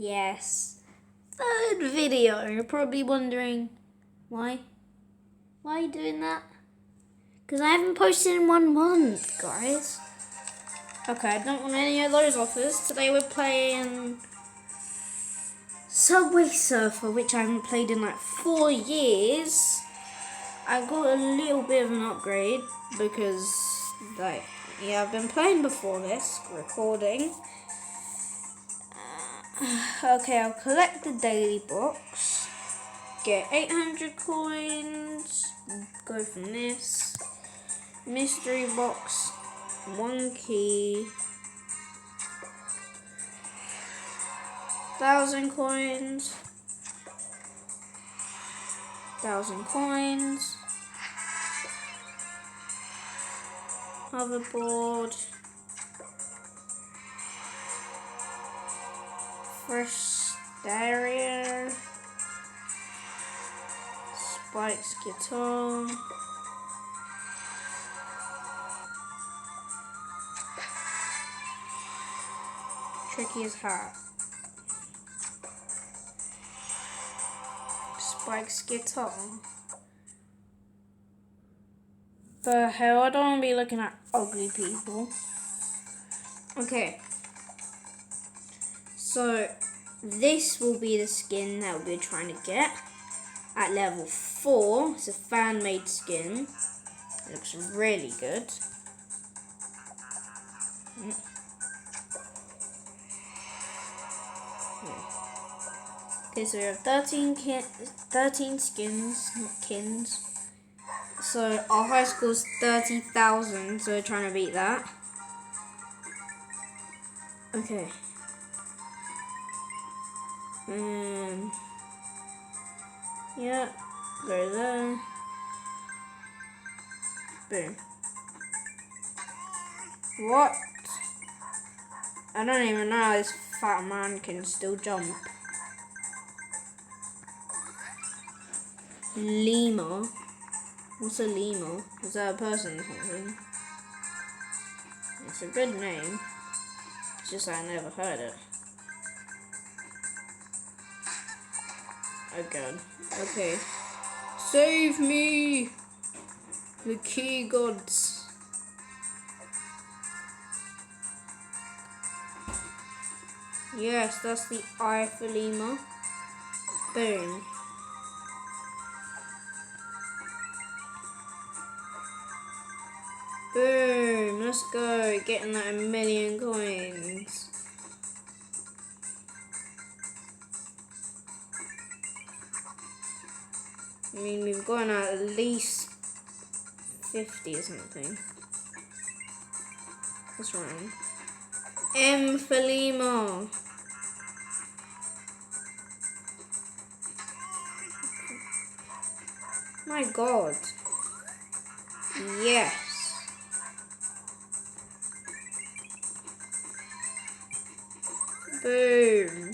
Yes. Third video. You're probably wondering, why? Why are you doing that? Because I haven't posted in 1 month, guys. Okay, I don't want any of those offers. Today we're playing Subway Surfer, which I haven't played in like 4 years. I got a little bit of an upgrade because, like, yeah, I've been playing before this, recording. Okay, I'll collect the daily box, get 800 coins, go from this. Mystery box, 1 key, 1,000 coins, 1,000 coins, hoverboard, fresh stereo, Spike's guitar, Tricky's hat, Spike's guitar. The hell, I don't want to be looking at ugly people. Okay. So, this will be the skin that we're trying to get. At level 4, it's a fan-made skin. It looks really good. Okay, so we have 13 skins, not kins. So our high score's 30,000, so we're trying to beat that. Okay. Yeah, go there. Boom. What? I don't even know how this fat man can still jump. Lima. What's a Lima? Is that a person or something? It's a good name. It's just I never heard it. Oh god. Okay. Save me! The key gods. Yes, that's the eye for Lima. Boom. Boom, let's go, getting that 1,000,000 coins. I mean, we've gone at least 50 or something. What's wrong? M for Lima. My god. Yes. Boom.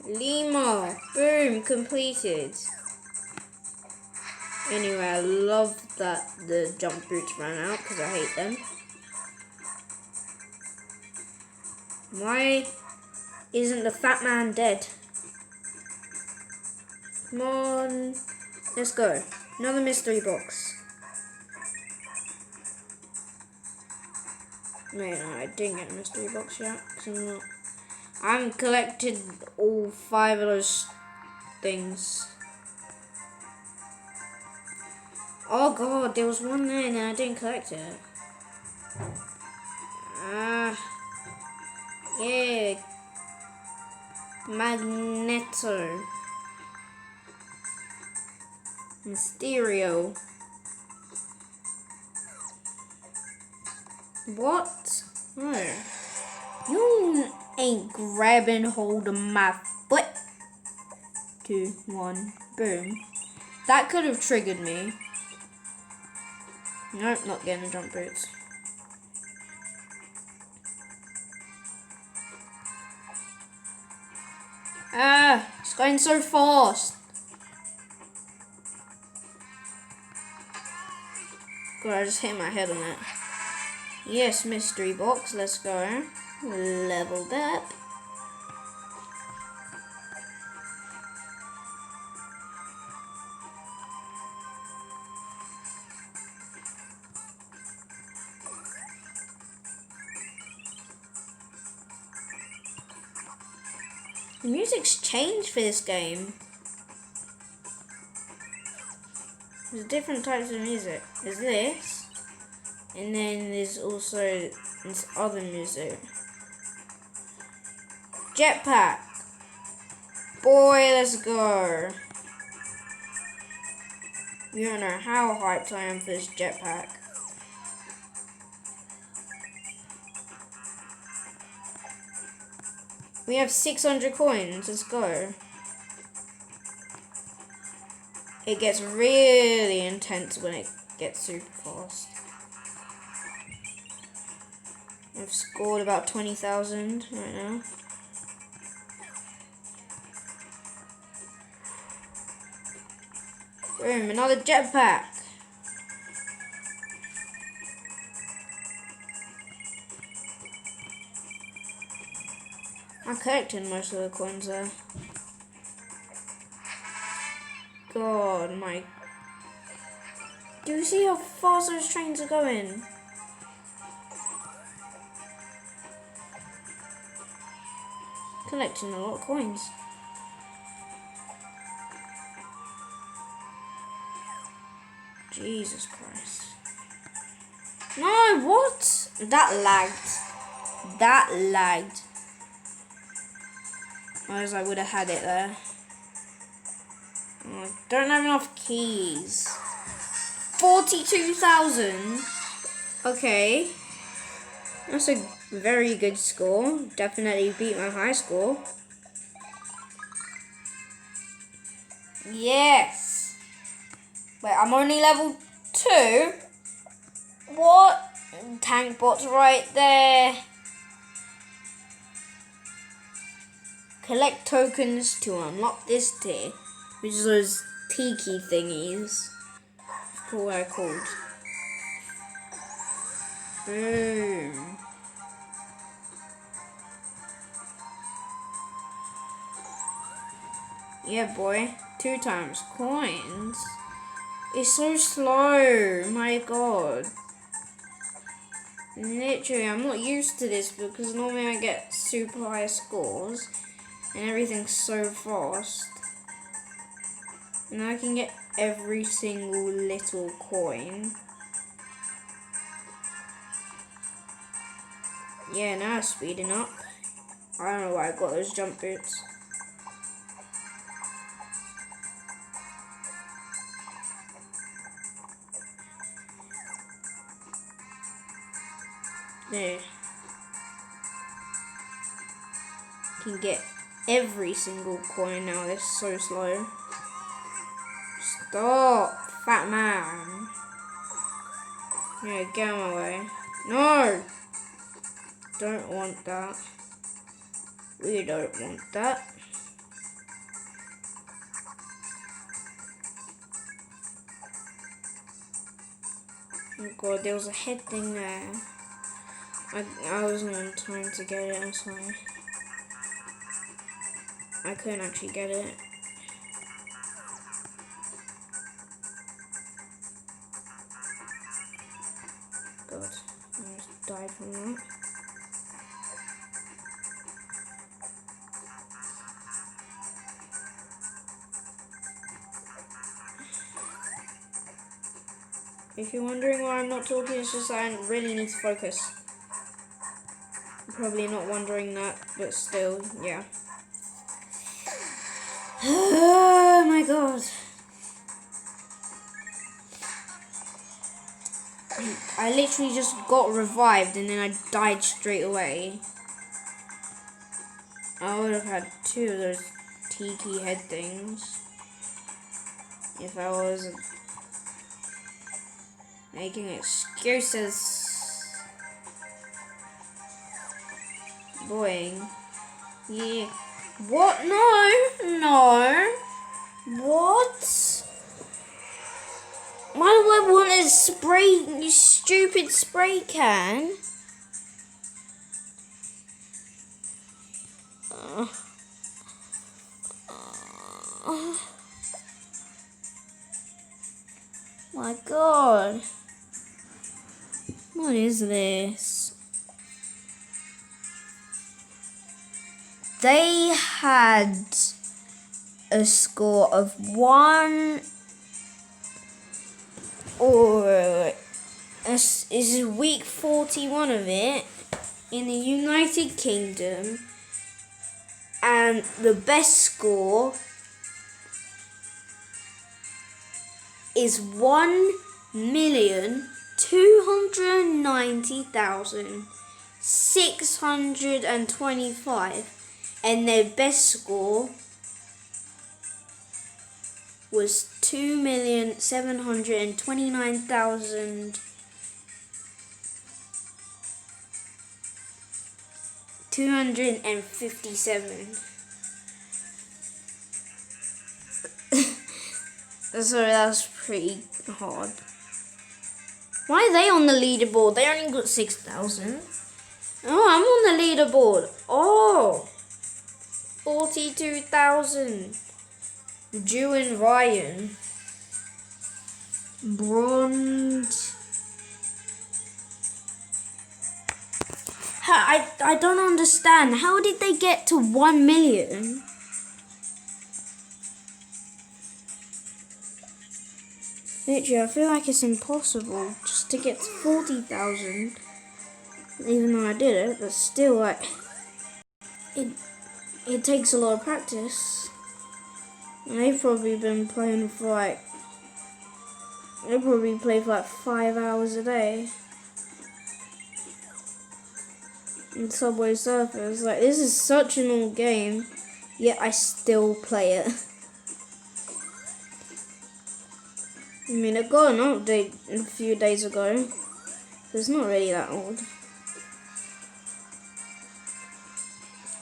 Lima. Boom. Completed. Anyway, I love that the jump boots ran out because I hate them. Why isn't the fat man dead? Come on. Let's go. Another mystery box. Wait, no, I didn't get a mystery box yet because I haven't collected all 5 of those things. Oh god, there was one there and I didn't collect it. Yeah. Magneto. Mysterio. What? No. You ain't grabbing hold of my foot. 2, 1, boom. That could have triggered me. Nope, not getting the jump boots. It's going so fast. God, I just hit my head on it. Yes, mystery box, let's go. Leveled up. The music's changed for this game. There's different types of music. There's this, and then there's also this other music. Jetpack! Boy, let's go! You don't know how hyped I am for this jetpack. We have 600 coins, let's go. It gets really intense when it gets super fast. I've scored about 20,000 right now. Boom, another jetpack. I'm collecting most of the coins there. God, my... Do you see how fast those trains are going? Collecting a lot of coins. Jesus Christ. No, what? That lagged. That lagged. Otherwise I would have had it there. Oh, I don't have enough keys. 42,000? Okay. That's a very good score. Definitely beat my high score. Yes. Wait, I'm only level 2? What? Tank bot's right there. Collect tokens to unlock this tier, which is those tiki thingies. I forgot what they're called. Boom. Yeah, boy. 2 times coins. It's so slow. My God. Literally, I'm not used to this because normally I get super high scores and everything's so fast. And I can get every single little coin. Yeah, now it's speeding up. I don't know why I got those jump boots. There. Can get every single coin now. It's so slow. Stop, fat man. Yeah, get out of my way. No! Don't want that. We don't want that. Oh God, there was a head thing there. I wasn't on time to get it, I'm sorry. I couldn't actually get it. God, I almost died from that. If you're wondering why I'm not talking, it's just I really need to focus. You're probably not wondering that, but still, yeah. Oh my God. I literally just got revived and then I died straight away. I would have had 2 of those tiki head things if I wasn't making excuses. Boing. Yeah. What? No. No. What? Why do I want to spray, you stupid spray can? My God. What is this? They had a score of 1, or this is week 41 of it in the United Kingdom, and the best score is 1,290,625, and their best score was 2,729,257. Sorry, that was pretty hard. Why are they on the leaderboard? They only got 6,000. Oh, I'm on the leaderboard. Oh, 42,000. Drew and Ryan. Bronze. I don't understand. How did they get to 1 million? Literally, I feel like it's impossible just to get to 40,000. Even though I did it, but still, like, it takes a lot of practice. And they've probably been playing for like, they probably play for like 5 hours a day. In Subway Surfers, like, this is such an old game, yet I still play it. I mean, I got an update a few days ago, so it's not really that old.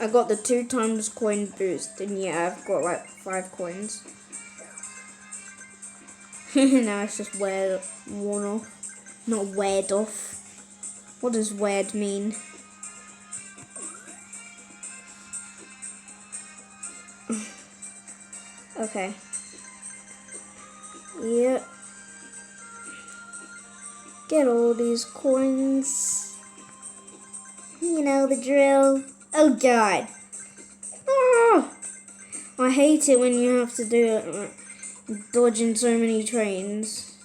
I got the 2 times coin boost, and yeah, I've got like 5 coins. Now it's just worn off. Not weared off. What does weared mean? Okay. Yep. Get all these coins. You know the drill. Oh God. Ah! I hate it when you have to do it, like, dodging so many trains.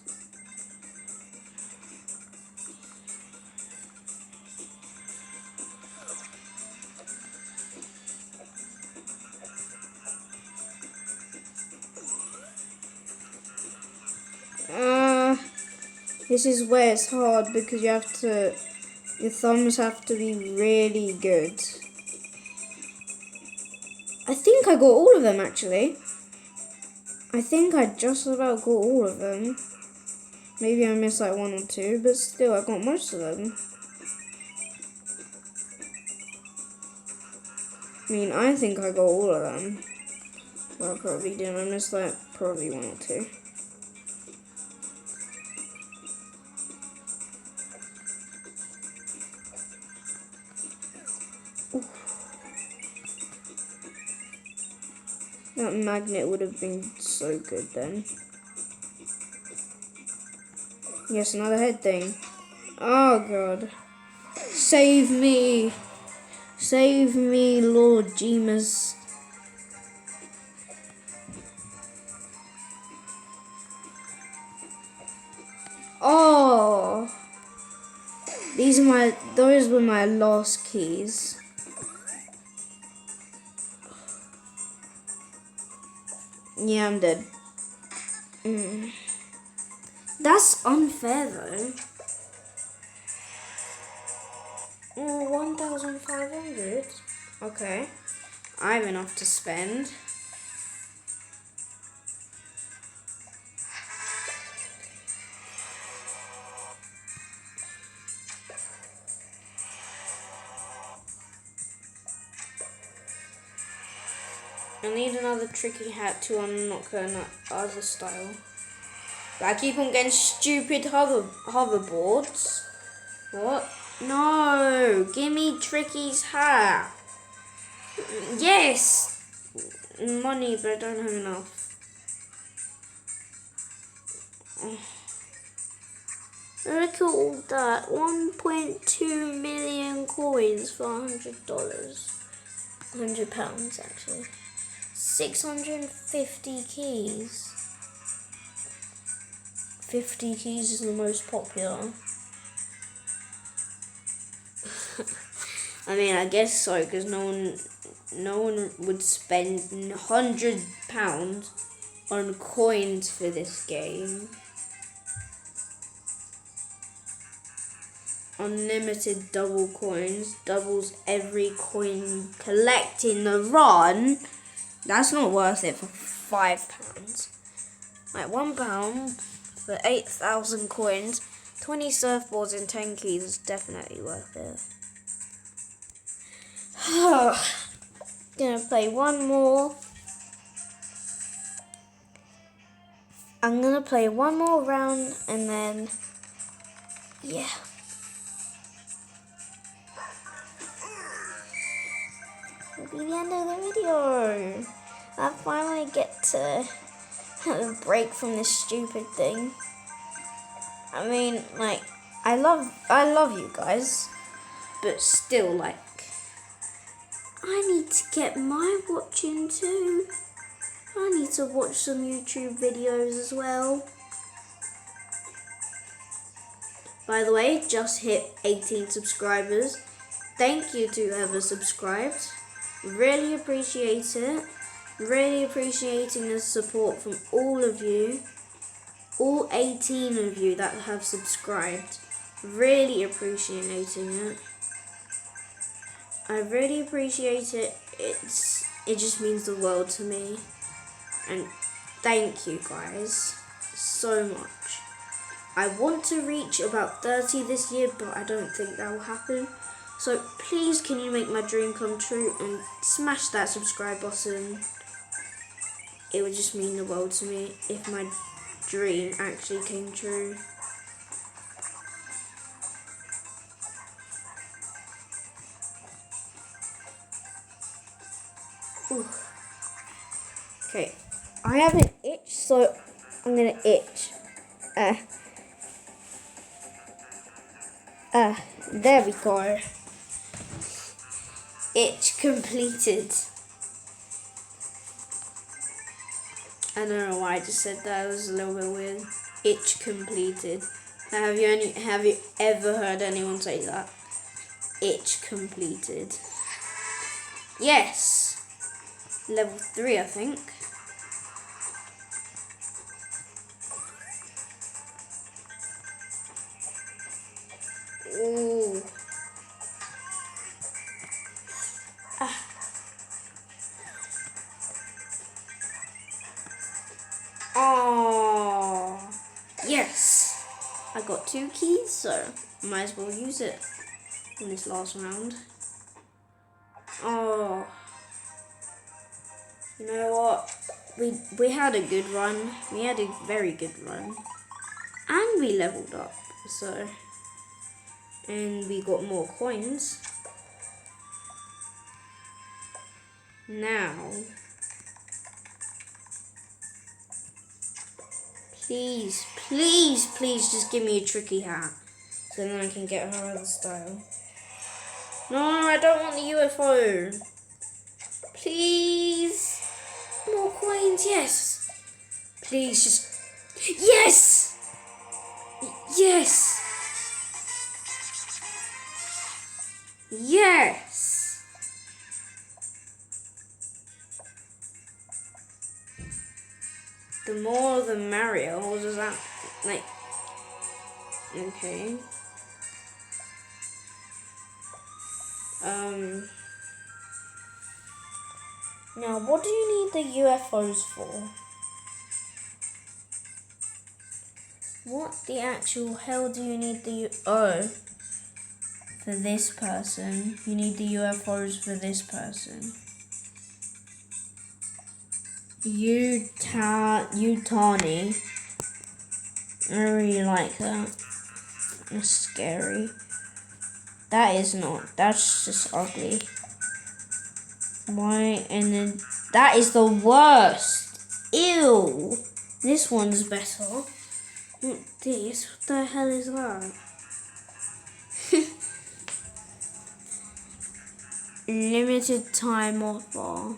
This is where it's hard because your thumbs have to be really good. I think I got all of them actually. I think I just about got all of them. Maybe I missed like 1 or 2, but still I got most of them. I mean, I think I got all of them. Well, I probably didn't. I missed like probably 1 or 2. That magnet would have been so good then. Yes, another head thing. Oh God. Save me. Save me, Lord Jeemus. Oh. Those were my lost keys. Yeah, I'm dead. That's unfair though. 1,500. Okay. I have enough to spend. I need another tricky hat to unlock another style. But I keep on getting stupid hoverboards. What? No! Give me Tricky's hat! Yes! Money, but I don't have enough. Look at all that. 1.2 million coins for $100. £100 actually. 650 keys. 50 keys is the most popular. I mean, I guess so, because no one would spend £100 on coins for this game. Unlimited double coins, doubles every coin you collect in the run. That's not worth it for £5. Like £1 for 8,000 coins, 20 surfboards and 10 keys is definitely worth it. Gonna play one more. I'm gonna play one more round and then, yeah. It'll be the end of the video. I finally get to have a break from this stupid thing. I mean, like, I love you guys, but still, like, I need to get my watching too. I need to watch some YouTube videos as well. By the way, just hit 18 subscribers. Thank you to whoever subscribed. Really appreciate it. Really appreciating the support from all of you. All 18 of you that have subscribed. Really appreciating it. I really appreciate it. It just means the world to me. And thank you guys so much. I want to reach about 30 this year, but I don't think that will happen. So please, can you make my dream come true and smash that subscribe button? It would just mean the world to me if my dream actually came true. Ooh. Okay, I have an itch, so I'm gonna itch. There we go. Itch completed. I don't know why I just said that. It was a little bit weird. Itch completed. Have you ever heard anyone say that? Itch completed. Yes. Level 3, I think. Ooh. Oh, yes. I got 2 keys, so might as well use it in this last round. Oh. You know what? We had a good run. We had a very good run. And we leveled up, so. And we got more coins. Now. Please, please, please just give me a tricky hat. So then I can get her other style. No, I don't want the UFO. Please. More coins, yes. Please just. Yes! Yes! Yes! The more the merrier. What does that, like, okay. Now what do you need the UFOs for? What the actual hell do you need the for this person? You need the UFOs for this person. Utani. I really like that. It's scary. That is not. That's just ugly. Why? And then that is the worst. Ew. This one's better. Not this. What the hell is that? Limited time offer.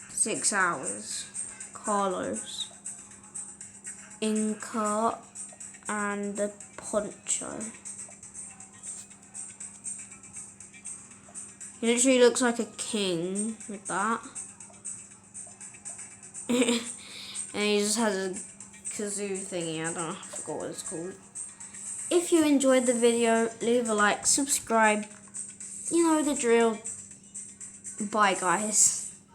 6 hours. Carlos. Inca and the poncho. He literally looks like a king with that. And he just has a kazoo thingy. I don't know, I forgot what it's called. If you enjoyed the video, leave a like, subscribe. You know the drill. Bye guys.